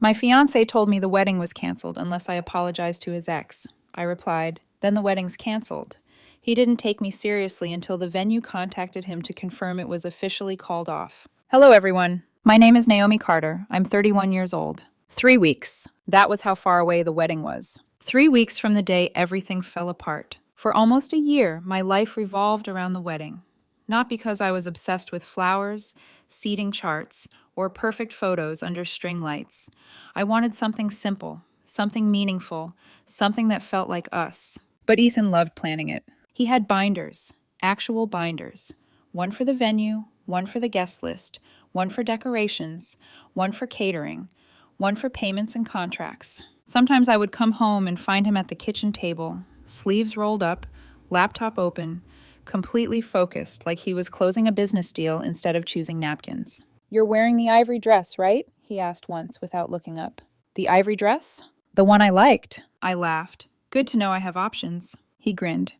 My fiancé told me the wedding was canceled unless I apologized to his ex. I replied, then the wedding's canceled. He didn't take me seriously until the venue contacted him to confirm it was officially called off. Hello, everyone. My name is Naomi Carter. I'm 31 years old. 3 weeks. That was how far away the wedding was. 3 weeks from the day everything fell apart. For almost a year, my life revolved around the wedding. Not because I was obsessed with flowers, seating charts, or perfect photos under string lights. I wanted something simple, something meaningful, something that felt like us. But Ethan loved planning it. He had binders, actual binders. One for the venue, one for the guest list, one for decorations, one for catering, one for payments and contracts. Sometimes I would come home and find him at the kitchen table, sleeves rolled up, laptop open, completely focused, like he was closing a business deal instead of choosing napkins. You're wearing the ivory dress, right? He asked once without looking up. The ivory dress? The one I liked. I laughed. Good to know I have options. He grinned.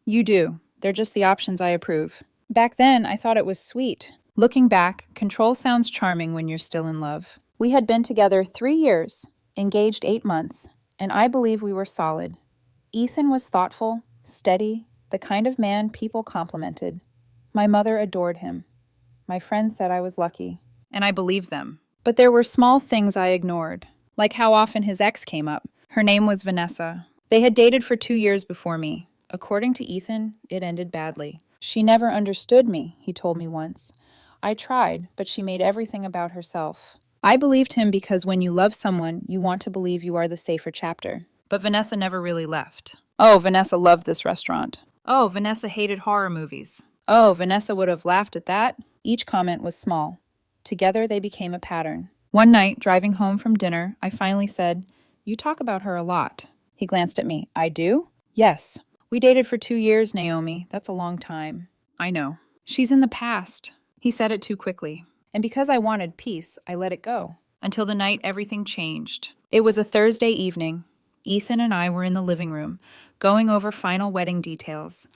You do. They're just the options I approve. Back then, I thought it was sweet. Looking back, control sounds charming when you're still in love. We had been together 3 years, engaged 8 months, and I believe we were solid. Ethan was thoughtful, steady, the kind of man people complimented. My mother adored him. My friends said I was lucky, and I believed them. But there were small things I ignored, like how often his ex came up. Her name was Vanessa. They had dated for 2 years before me. According to Ethan, it ended badly. She never understood me, he told me once. I tried, but she made everything about herself. I believed him because when you love someone, you want to believe you are the safer chapter. But Vanessa never really left. Oh, Vanessa loved this restaurant. Oh, Vanessa hated horror movies. Oh, Vanessa would have laughed at that. Each comment was small. Together, they became a pattern. One night, driving home from dinner, I finally said, "You talk about her a lot." He glanced at me. I do? Yes. We dated for 2 years, Naomi. That's a long time. I know. She's in the past. He said it too quickly. And because I wanted peace, I let it go. Until the night everything changed. It was a Thursday evening. Ethan and I were in the living room, going over final wedding details.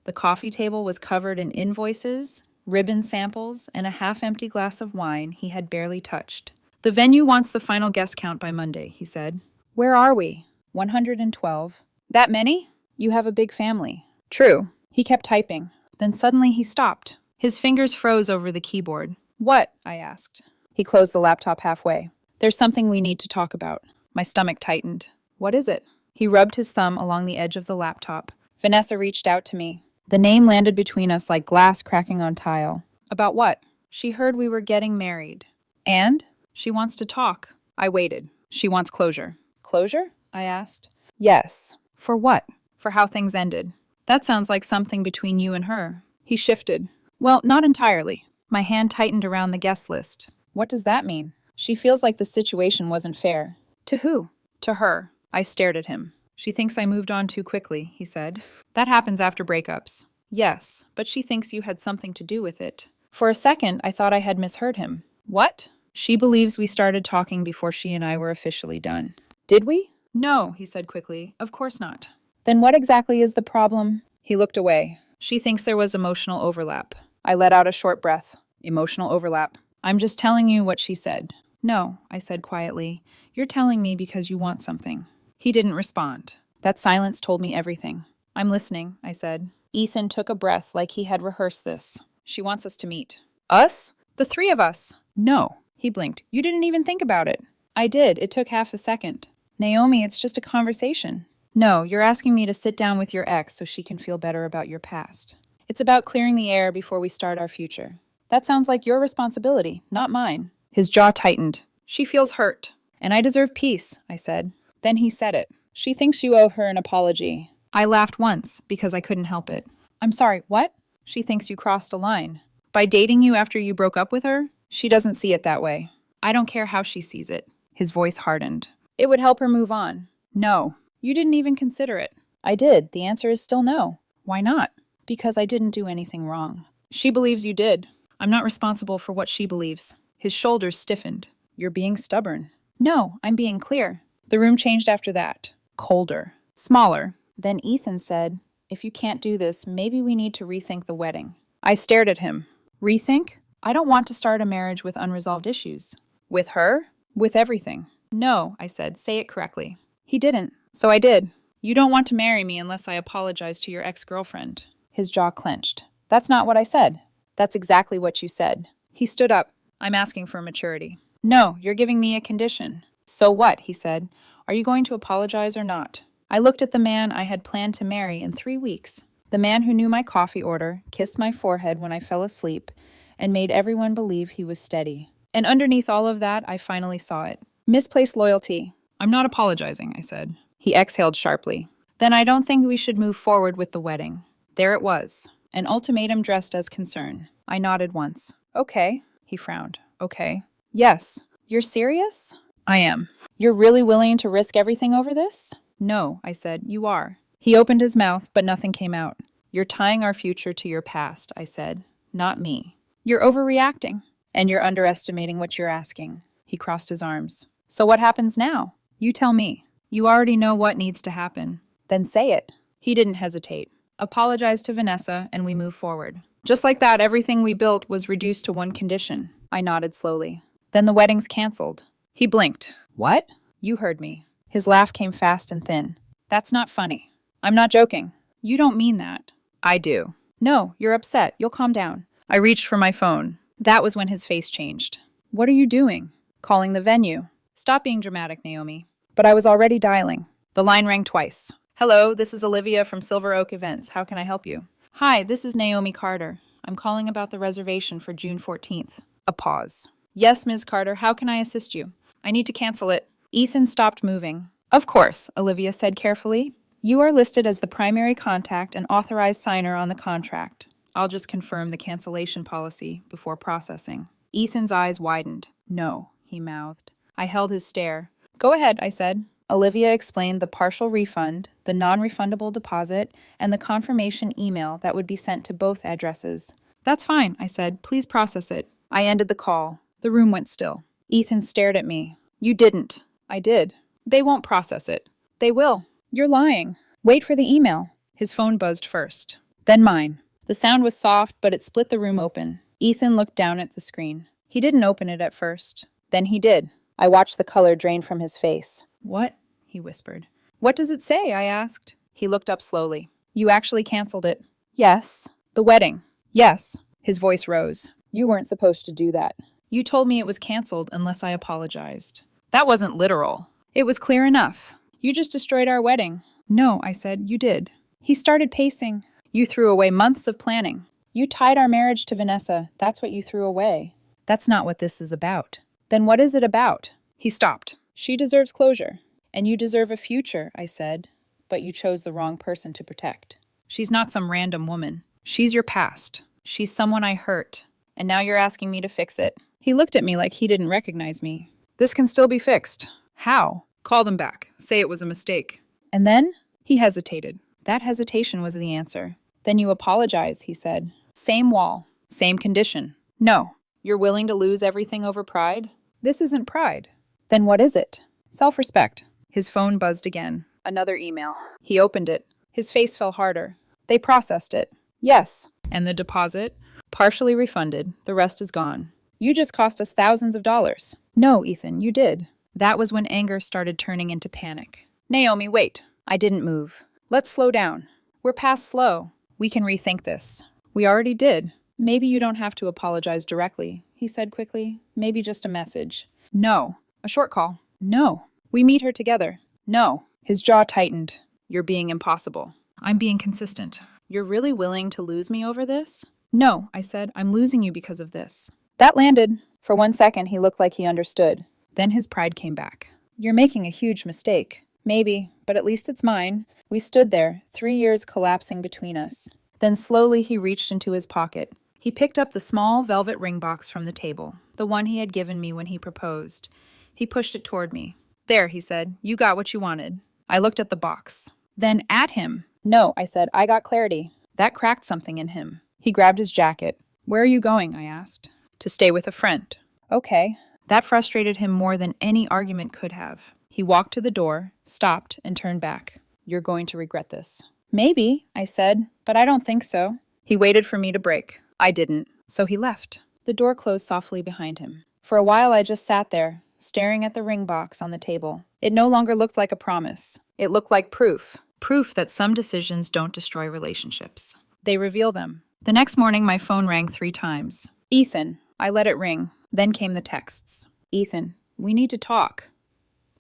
The coffee table was covered in invoices, ribbon samples, and a half-empty glass of wine he had barely touched. The venue wants the final guest count by Monday, he said. Where are we? 112. That many? You have a big family. True. He kept typing. Then suddenly he stopped. His fingers froze over the keyboard. What? I asked. He closed the laptop halfway. There's something we need to talk about. My stomach tightened. What is it? He rubbed his thumb along the edge of the laptop. Vanessa reached out to me. The name landed between us like glass cracking on tile. About what? She heard we were getting married. And? She wants to talk. I waited. She wants closure. Closure? I asked. Yes. For what? For how things ended. That sounds like something between you and her. He shifted. Well, not entirely. My hand tightened around the guest list. What does that mean? She feels like the situation wasn't fair. To who? To her. I stared at him. She thinks I moved on too quickly, he said. That happens after breakups. Yes, but she thinks you had something to do with it. For a second, I thought I had misheard him. What? She believes we started talking before she and I were officially done. Did we? No, he said quickly. Of course not. Then what exactly is the problem? He looked away. She thinks there was emotional overlap. I let out a short breath. Emotional overlap. I'm just telling you what she said. No, I said quietly. You're telling me because you want something. He didn't respond. That silence told me everything. I'm listening, I said. Ethan took a breath like he had rehearsed this. She wants us to meet. Us? The 3 of us. No. He blinked. You didn't even think about it. I did. It took half a second. Naomi, it's just a conversation. No, you're asking me to sit down with your ex so she can feel better about your past. It's about clearing the air before we start our future. That sounds like your responsibility, not mine. His jaw tightened. She feels hurt. And I deserve peace, I said. Then he said it. She thinks you owe her an apology. I laughed once because I couldn't help it. I'm sorry, what? She thinks you crossed a line. By dating you after you broke up with her? She doesn't see it that way. I don't care how she sees it. His voice hardened. It would help her move on. No. You didn't even consider it. I did. The answer is still no. Why not? Because I didn't do anything wrong. She believes you did. I'm not responsible for what she believes. His shoulders stiffened. You're being stubborn. No, I'm being clear. The room changed after that. Colder. Smaller. Then Ethan said, if you can't do this, maybe we need to rethink the wedding. I stared at him. Rethink? I don't want to start a marriage with unresolved issues. With her? With everything. No, I said. Say it correctly. He didn't. So I did. You don't want to marry me unless I apologize to your ex-girlfriend. His jaw clenched. That's not what I said. That's exactly what you said. He stood up. I'm asking for maturity. No, you're giving me a condition. So what? He said. Are you going to apologize or not? I looked at the man I had planned to marry in 3 weeks. The man who knew my coffee order, kissed my forehead when I fell asleep, and made everyone believe he was steady. And underneath all of that, I finally saw it. Misplaced loyalty. I'm not apologizing, I said. He exhaled sharply. Then I don't think we should move forward with the wedding. There it was. An ultimatum dressed as concern. I nodded once. Okay. He frowned. Okay. Yes. You're serious? I am. You're really willing to risk everything over this? No, I said. You are. He opened his mouth, but nothing came out. You're tying our future to your past, I said. Not me. You're overreacting. And you're underestimating what you're asking. He crossed his arms. So what happens now? You tell me. You already know what needs to happen. Then say it. He didn't hesitate. Apologize to Vanessa, and we move forward. Just like that, everything we built was reduced to one condition. I nodded slowly. Then the wedding's canceled. He blinked. What? You heard me. His laugh came fast and thin. That's not funny. I'm not joking. You don't mean that. I do. No, you're upset. You'll calm down. I reached for my phone. That was when his face changed. What are you doing? Calling the venue. Stop being dramatic, Naomi. But I was already dialing. The line rang twice. Hello, this is Olivia from Silver Oak Events. How can I help you? Hi, this is Naomi Carter. I'm calling about the reservation for June 14th. A pause. Yes, Ms. Carter, how can I assist you? I need to cancel it. Ethan stopped moving. Of course, Olivia said carefully. You are listed as the primary contact and authorized signer on the contract. I'll just confirm the cancellation policy before processing. Ethan's eyes widened. No, he mouthed. I held his stare. Go ahead, I said. Olivia explained the partial refund, the non-refundable deposit, and the confirmation email that would be sent to both addresses. That's fine, I said. Please process it. I ended the call. The room went still. Ethan stared at me. You didn't. I did. They won't process it. They will. You're lying. Wait for the email. His phone buzzed first. Then mine. The sound was soft, but it split the room open. Ethan looked down at the screen. He didn't open it at first. Then he did. I watched the color drain from his face. What? He whispered. What does it say? I asked. He looked up slowly. You actually canceled it. Yes. The wedding. Yes. His voice rose. You weren't supposed to do that. You told me it was canceled unless I apologized. That wasn't literal. It was clear enough. You just destroyed our wedding. No, I said, you did. He started pacing. You threw away months of planning. You tied our marriage to Vanessa. That's what you threw away. That's not what this is about. Then what is it about? He stopped. She deserves closure. And you deserve a future, I said. But you chose the wrong person to protect. She's not some random woman. She's your past. She's someone I hurt. And now you're asking me to fix it. He looked at me like he didn't recognize me. This can still be fixed. How? Call them back. Say it was a mistake. And then? He hesitated. That hesitation was the answer. Then you apologize, he said. Same wall. Same condition. No. You're willing to lose everything over pride? This isn't pride. Then what is it? Self-respect. His phone buzzed again. Another email. He opened it. His face fell harder. They processed it. Yes. And the deposit? Partially refunded. The rest is gone. You just cost us thousands of dollars. No, Ethan, you did. That was when anger started turning into panic. Naomi, wait. I didn't move. Let's slow down. We're past slow. We can rethink this. We already did. Maybe you don't have to apologize directly, he said quickly. Maybe just a message. No. A short call. No. We meet her together. No. His jaw tightened. You're being impossible. I'm being consistent. You're really willing to lose me over this? No, I said. I'm losing you because of this. That landed. For 1 second, he looked like he understood. Then his pride came back. You're making a huge mistake. Maybe, but at least it's mine. We stood there, 3 years collapsing between us. Then slowly he reached into his pocket. He picked up the small velvet ring box from the table, the one he had given me when he proposed. He pushed it toward me. There, he said. You got what you wanted. I looked at the box. Then at him. No, I said. I got clarity. That cracked something in him. He grabbed his jacket. Where are you going? I asked. To stay with a friend. Okay. That frustrated him more than any argument could have. He walked to the door, stopped, and turned back. You're going to regret this. Maybe, I said, but I don't think so. He waited for me to break. I didn't, so he left. The door closed softly behind him. For a while I just sat there, staring at the ring box on the table. It no longer looked like a promise. It looked like proof. Proof that some decisions don't destroy relationships. They reveal them. The next morning, my phone rang 3 times. Ethan. I let it ring. Then came the texts. Ethan, we need to talk.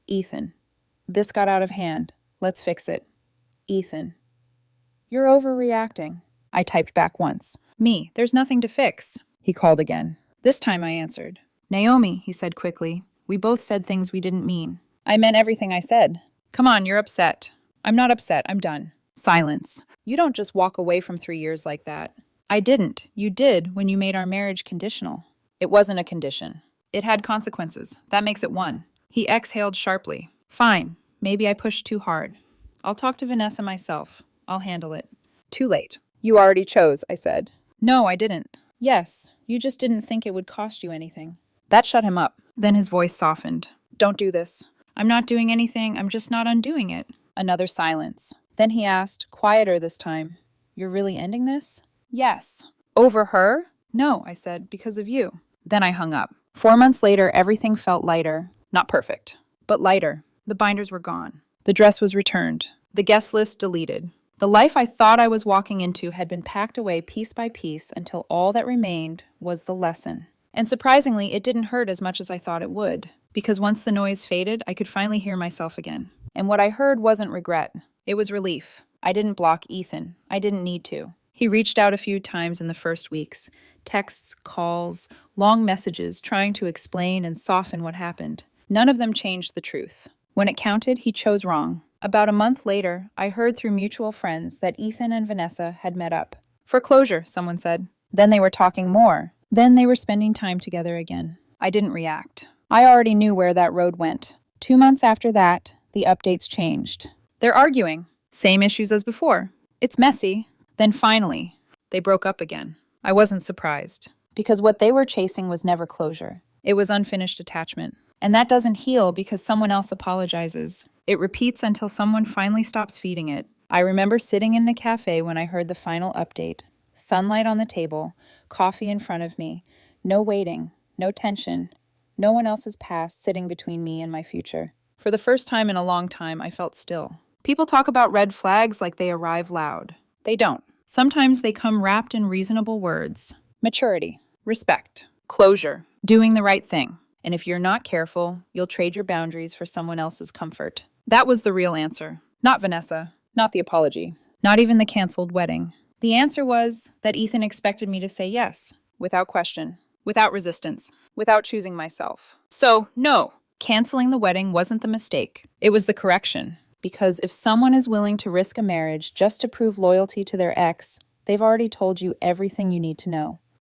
Ethan, this got out of hand. Let's fix it. Ethan, you're overreacting. I typed back once. Me, there's nothing to fix. He called again. This time I answered. Naomi, he said quickly. We both said things we didn't mean. I meant everything I said. Come on, you're upset. I'm not upset. I'm done. Silence. You don't just walk away from 3 years like that. I didn't. You did when you made our marriage conditional. It wasn't a condition. It had consequences. That makes it 1. He exhaled sharply. Fine. Maybe I pushed too hard. I'll talk to Vanessa myself. I'll handle it. Too late. You already chose, I said. No, I didn't. Yes, you just didn't think it would cost you anything. That shut him up. Then his voice softened. Don't do this. I'm not doing anything. I'm just not undoing it. Another silence. Then he asked, quieter this time. You're really ending this? Yes. Over her? No, I said, because of you. Then I hung up. 4 months later, everything felt lighter. Not perfect, but lighter. The binders were gone. The dress was returned. The guest list deleted. The life I thought I was walking into had been packed away piece by piece until all that remained was the lesson. And surprisingly, it didn't hurt as much as I thought it would, because once the noise faded, I could finally hear myself again. And what I heard wasn't regret. It was relief. I didn't block Ethan. I didn't need to. He reached out a few times in the first weeks. Texts, calls, long messages trying to explain and soften what happened. None of them changed the truth. When it counted, he chose wrong. About a month later, I heard through mutual friends that Ethan and Vanessa had met up. For closure, someone said. Then they were talking more. Then they were spending time together again. I didn't react. I already knew where that road went. 2 months after that, the updates changed. They're arguing. Same issues as before. It's messy. Then finally, they broke up again. I wasn't surprised, because what they were chasing was never closure. It was unfinished attachment. And that doesn't heal because someone else apologizes. It repeats until someone finally stops feeding it. I remember sitting in a cafe when I heard the final update. Sunlight on the table, coffee in front of me, no waiting, no tension, no one else's past sitting between me and my future. For the first time in a long time, I felt still. People talk about red flags like they arrive loud. They don't. Sometimes they come wrapped in reasonable words. Maturity, respect, closure, doing the right thing. And if you're not careful, you'll trade your boundaries for someone else's comfort. That was the real answer. Not Vanessa. Not the apology. Not even the canceled wedding. The answer was that Ethan expected me to say yes, without question, without resistance, without choosing myself. So, no, canceling the wedding wasn't the mistake. It was the correction. Because if someone is willing to risk a marriage just to prove loyalty to their ex, they've already told you everything you need to know.